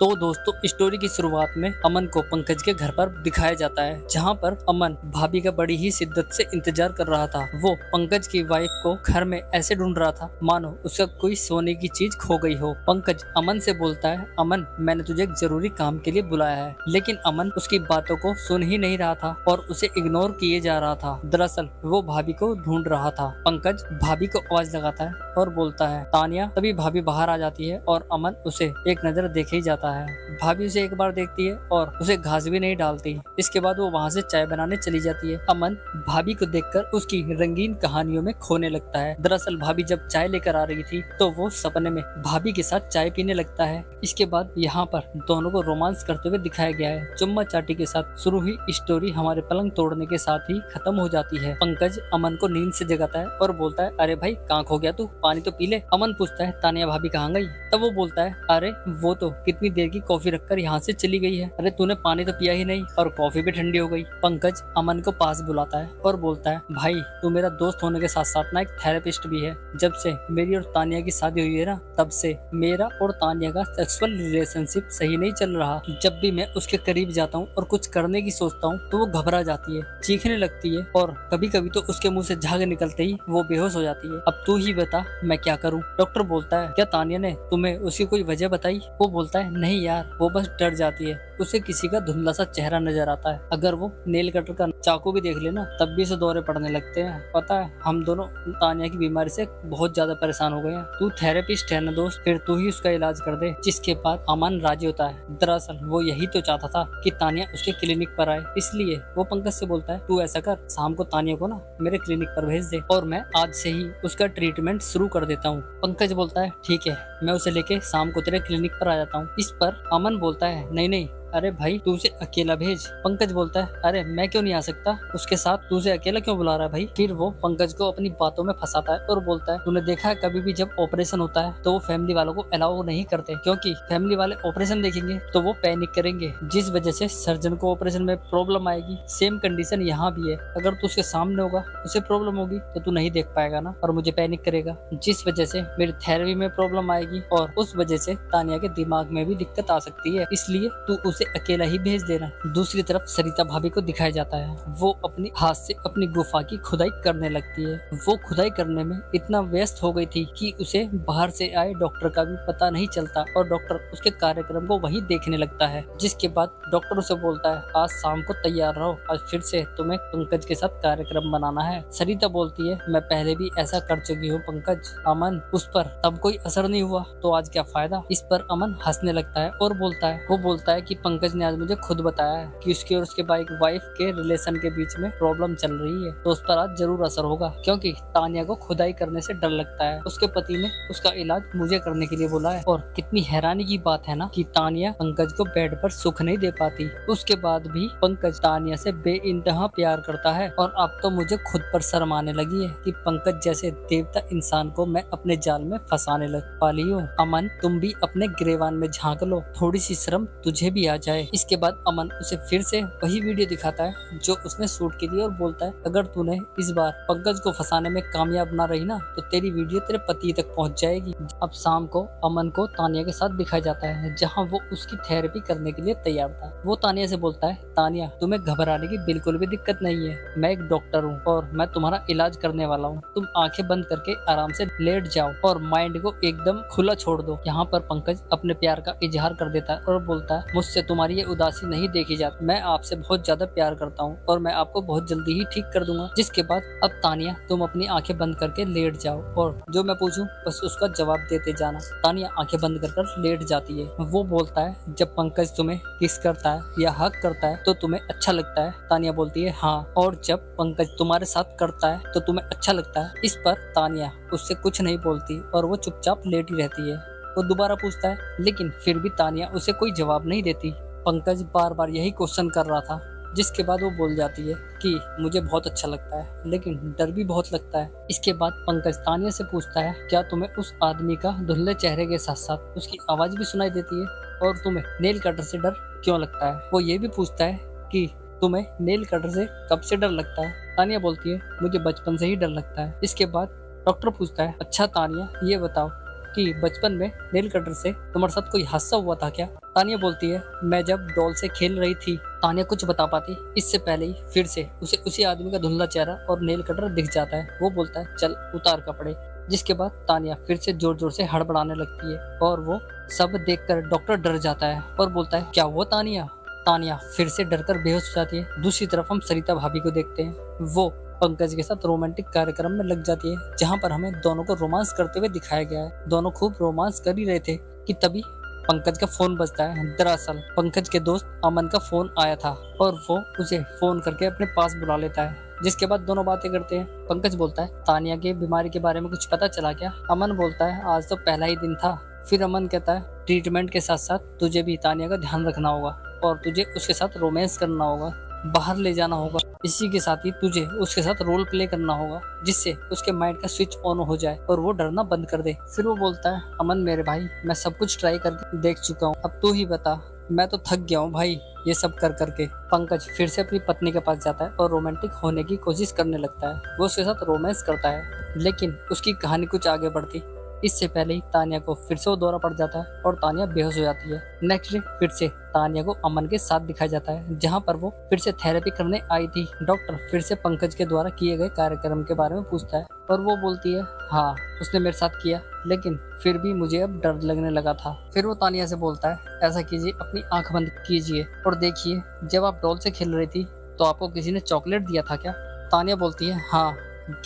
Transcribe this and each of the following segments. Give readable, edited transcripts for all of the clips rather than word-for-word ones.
तो दोस्तों स्टोरी की शुरुआत में अमन को पंकज के घर पर दिखाया जाता है, जहां पर अमन भाभी का बड़ी ही शिद्दत से इंतजार कर रहा था। वो पंकज की वाइफ को घर में ऐसे ढूंढ रहा था मानो उसका कोई सोने की चीज खो गई हो। पंकज अमन से बोलता है, अमन मैंने तुझे एक जरूरी काम के लिए बुलाया है। लेकिन अमन उसकी बातों को सुन ही नहीं रहा था और उसे इग्नोर किए जा रहा था। दरअसल वो भाभी को ढूंढ रहा था। पंकज भाभी को आवाज लगाता है और बोलता है तानिया। तभी भाभी बाहर आ जाती है और अमन उसे एक नजर देखे ही जाता है। भाभी उसे एक बार देखती है और उसे घास भी नहीं डालती। इसके बाद वो वहाँ से चाय बनाने चली जाती है। अमन भाभी को देखकर उसकी रंगीन कहानियों में खोने लगता है। दरअसल भाभी जब चाय लेकर आ रही थी तो वो सपने में भाभी के साथ चाय पीने लगता है। इसके बाद यहाँ पर दोनों को रोमांस करते हुए दिखाया गया है। चुम्मा चाटी के साथ शुरू हुई स्टोरी हमारे पलंग तोड़ने के साथ ही खत्म हो जाती है। पंकज अमन को नींद से जगाता है और बोलता है, अरे भाई कहाँ खो गया तू, पानी तो पी ले। अमन पूछता है, तानिया भाभी कहाँ गई? तब वो बोलता है, अरे वो तो कितनी देर की कॉफी रखकर यहाँ से चली गई है। अरे तूने पानी तो पिया ही नहीं और कॉफी भी ठंडी हो गई। पंकज अमन को पास बुलाता है और बोलता है, भाई तू मेरा दोस्त होने के साथ साथ ना एक थेरेपिस्ट भी है। जब से मेरी और तानिया की शादी हुई है ना, तब से मेरा और तानिया का सेक्सुअल रिलेशनशिप सही नहीं चल रहा। जब भी मैं उसके करीब जाता हूँ और कुछ करने की सोचता हूँ तो वो घबरा जाती है, चीखने लगती है और कभी कभी तो उसके मुंह से झाग निकलते ही वो बेहोश हो जाती है। अब तू ही बता मैं क्या करूँ? डॉक्टर बोलता है, क्या तानिया ने तुम्हें उसकी कोई वजह बताई? वो बोलता है, नहीं यार, वो बस डर जाती है। उसे किसी का धुंधला सा चेहरा नजर आता है। अगर वो नेल कटर का चाकू भी देख लेना तब भी उसे दौरे पड़ने लगते हैं। पता है हम दोनों तानिया की बीमारी से बहुत ज्यादा परेशान हो गए हैं। तू थेरेपिस्ट है ना दोस्त, फिर तू ही उसका इलाज कर दे। जिसके बाद अमन राजी होता है। दरअसल वो यही तो चाहता था कि तानिया उसके क्लिनिक पर आए। इसलिए वो पंकज से बोलता है, तू ऐसा कर, शाम को तानिया को ना मेरे क्लिनिक पर भेज दे और मैं आज से ही उसका ट्रीटमेंट शुरू कर देता हूँ। पंकज बोलता है, ठीक है, मैं उसे लेके शाम को तेरे क्लिनिक पर आ जाता हूँ। इस पर अमन बोलता है, नहीं नहीं, अरे भाई तू उसे अकेला भेज। पंकज बोलता है, अरे मैं क्यों नहीं आ सकता उसके साथ, तू उसे अकेला क्यों बुला रहा है भाई? फिर वो पंकज को अपनी बातों में फंसाता है और बोलता है, तूने देखा है कभी भी जब ऑपरेशन होता है तो वो फैमिली वालों को अलाउ नहीं करते, क्योंकि फैमिली वाले ऑपरेशन देखेंगे तो वो पैनिक करेंगे, जिस वजह से सर्जन को ऑपरेशन में प्रॉब्लम आएगी। सेम कंडीशन यहाँ भी है, अगर तू उसके सामने होगा उसे प्रॉब्लम होगी तो तू नहीं देख पाएगा ना और मुझे पैनिक करेगा, जिस वजह से मेरी थेरेपी में प्रॉब्लम आएगी और उस वजह से तानिया के दिमाग में भी दिक्कत आ सकती है। इसलिए तू उसे अकेला ही भेज देना। दूसरी तरफ सरिता भाभी को दिखाया जाता है। वो अपने हाथ से अपनी गुफा की खुदाई करने लगती है। वो खुदाई करने में इतना व्यस्त हो गई थी कि उसे बाहर से आए डॉक्टर का भी पता नहीं चलता और डॉक्टर उसके कार्यक्रम को वहीं देखने लगता है। जिसके बाद डॉक्टर उसे बोलता है, आज शाम को तैयार रहो, आज फिर से तुम्हें पंकज के साथ कार्यक्रम बनाना है। सरिता बोलती है, मैं पहले भी ऐसा कर चुकी हूँ पंकज। अमन, उस पर तब कोई असर नहीं हुआ तो आज क्या फायदा? इस पर अमन हंसने लगता है और बोलता है कि पंकज ने आज मुझे खुद बताया है कि उसके और उसके वाइफ के रिलेशन के बीच में प्रॉब्लम चल रही है, तो उस पर आज जरूर असर होगा, क्योंकि तानिया को खुदाई करने से डर लगता है। उसके पति ने उसका इलाज मुझे करने के लिए बोला है। और कितनी हैरानी की बात है ना कि तानिया पंकज को बेड पर सुख नहीं दे पाती, उसके बाद भी पंकज तानिया से बेइंतहा प्यार करता है। और अब तो मुझे खुद पर शर्म आने लगी है कि पंकज जैसे देवता इंसान को मैं अपने जाल में फंसाने लग पाली हूँ। अमन, तुम भी अपने गिरेबान में झांक लो, थोड़ी सी शर्म तुझे भी आ जाए। इसके बाद अमन उसे फिर से वही वीडियो दिखाता है जो उसने शूट की थी और बोलता है, अगर तूने इस बार पंकज को फंसाने में कामयाब ना रही ना तो तेरी वीडियो तेरे पति तक पहुंच जाएगी। अब शाम को अमन को तानिया के साथ दिखाया जाता है, जहां वो उसकी थेरेपी करने के लिए तैयार था। वो तानिया से बोलता है, तानिया तुम्हें घबराने की बिल्कुल भी दिक्कत नहीं है, मैं एक डॉक्टर हूँ और मैं तुम्हारा इलाज करने वाला हूँ। तुम आंखें बंद करके आराम से लेट जाओ और माइंड को एकदम खुला छोड़ दो। यहाँ पर पंकज अपने प्यार का इजहार कर देता है और बोलता है, मुझसे तुम्हारी ये उदासी नहीं देखी जाती, मैं आपसे बहुत ज्यादा प्यार करता हूँ और मैं आपको बहुत जल्दी ही ठीक कर दूंगा। जिसके बाद अब तानिया तुम अपनी आंखें बंद करके लेट जाओ और जो मैं पूछूं बस उसका जवाब देते जाना। तानिया आंखें बंद कर लेट जाती है। वो बोलता है, जब पंकज तुम्हें किस करता है या हक करता है तो तुम्हें अच्छा लगता है? तानिया बोलती है, हाँ। और जब पंकज तुम्हारे साथ करता है तो तुम्हें अच्छा लगता है? इस पर तानिया उससे कुछ नहीं बोलती और वो चुपचाप लेटी रहती है। वो दोबारा पूछता है, लेकिन फिर भी तानिया उसे कोई जवाब नहीं देती। पंकज बार बार यही क्वेश्चन कर रहा था, जिसके बाद वो बोल जाती है कि मुझे बहुत अच्छा लगता है लेकिन डर भी बहुत लगता है। इसके बाद पंकज तानिया से पूछता है, क्या तुम्हें उस आदमी का धुंधले चेहरे के साथ साथ उसकी आवाज भी सुनाई देती है और तुम्हें नेल कटर से डर क्यों लगता है? वो ये भी पूछता है कि तुम्हें नेल कटर से कब से डर लगता है? तानिया बोलती है, मुझे बचपन से ही डर लगता है। इसके बाद डॉक्टर पूछता है, अच्छा तानिया ये बताओ कि बचपन में नेल कटर से तुम्हारे साथ कोई हादसा हुआ था क्या? तानिया बोलती है, मैं जब डॉल से खेल रही थी। तानिया कुछ बता पाती इससे पहले ही फिर से उसे उसी आदमी का धुंधला चेहरा और नेल कटर दिख जाता है। वो बोलता है, चल उतार कपड़े। जिसके बाद तानिया फिर से जोर जोर से हड़बड़ाने लगती है और वो सब देखकर डॉक्टर डर जाता है और बोलता है, क्या हुआ तानिया? तानिया फिर से डरकर बेहोश हो जाती है। दूसरी तरफ हम सरिता भाभी को देखते हैं। वो पंकज के साथ रोमांटिक कार्यक्रम में लग जाती है, जहाँ पर हमें दोनों को रोमांस करते हुए दिखाया गया है। दोनों खूब रोमांस कर ही रहे थे कि तभी पंकज का फोन बजता है। दरअसल पंकज के दोस्त अमन का फोन आया था और वो उसे फोन करके अपने पास बुला लेता है। जिसके बाद दोनों बातें करते हैं। पंकज बोलता है, तानिया की बीमारी के बारे में कुछ पता चला क्या? अमन बोलता है, आज तो पहला ही दिन था। फिर अमन कहता है, ट्रीटमेंट के साथ साथ तुझे भी तानिया का ध्यान रखना होगा और तुझे उसके साथ रोमांस करना होगा, बाहर ले जाना होगा। इसी के साथ ही तुझे उसके साथ रोल प्ले करना होगा, जिससे उसके माइंड का स्विच ऑन हो जाए और वो डरना बंद कर दे। फिर वो बोलता है, अमन मेरे भाई, मैं सब कुछ ट्राई करके देख चुका हूँ, अब तू ही बता। मैं तो थक गया हूँ भाई ये सब कर करके। पंकज फिर से अपनी पत्नी के पास जाता है और रोमांटिक होने की कोशिश करने लगता है। वो उसके साथ रोमांस करता है, लेकिन उसकी कहानी कुछ आगे बढ़ती इससे पहले ही तानिया को फिर से वो दौरा पड़ जाता है और तानिया बेहोश हो जाती है। नेक्स्ट डे फिर से तानिया को अमन के साथ दिखाया जाता है, जहाँ पर वो फिर से थेरेपी करने आई थी। डॉक्टर फिर से पंकज के द्वारा किए गए कार्यक्रम के बारे में पूछता है और वो बोलती है, हाँ उसने मेरे साथ किया, लेकिन फिर भी मुझे अब डर लगने लगा था। फिर वो तानिया से बोलता है, ऐसा कीजिए, अपनी आंख बंद कीजिए और देखिए, जब आप डॉल से खेल रही थी तो आपको किसी ने चॉकलेट दिया था क्या? तानिया बोलती है, हाँ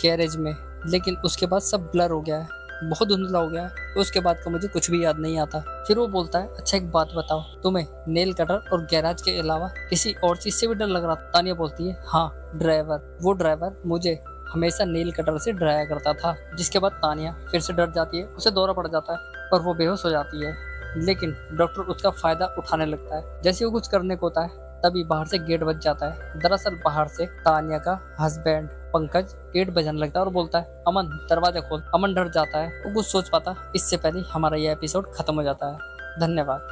गैरेज में, लेकिन उसके बाद सब ब्लर हो गया है, बहुत धुंधला हो गया है। उसके बाद का मुझे कुछ भी याद नहीं आता। फिर वो बोलता है, अच्छा एक बात बताओ, तुम्हें नेल कटर और गैराज के अलावा किसी और चीज से भी डर लग रहा था? तानिया बोलती है, हाँ ड्राइवर। वो ड्राइवर मुझे हमेशा नेल कटर से डराया करता था। जिसके बाद तानिया फिर से डर जाती है, उसे दौरा पड़ जाता है और वो बेहोश हो जाती है। लेकिन डॉक्टर उसका फायदा उठाने लगता है। जैसे वो कुछ करने को होता है तभी बाहर से गेट बज जाता है। दरअसल बाहर से तानिया का हस्बैंड पंकज गेट बजाने लगता है और बोलता है, अमन दरवाजा खोल। अमन डर जाता है, वो कुछ सोच पाता इससे पहले हमारा यह एपिसोड खत्म हो जाता है। धन्यवाद।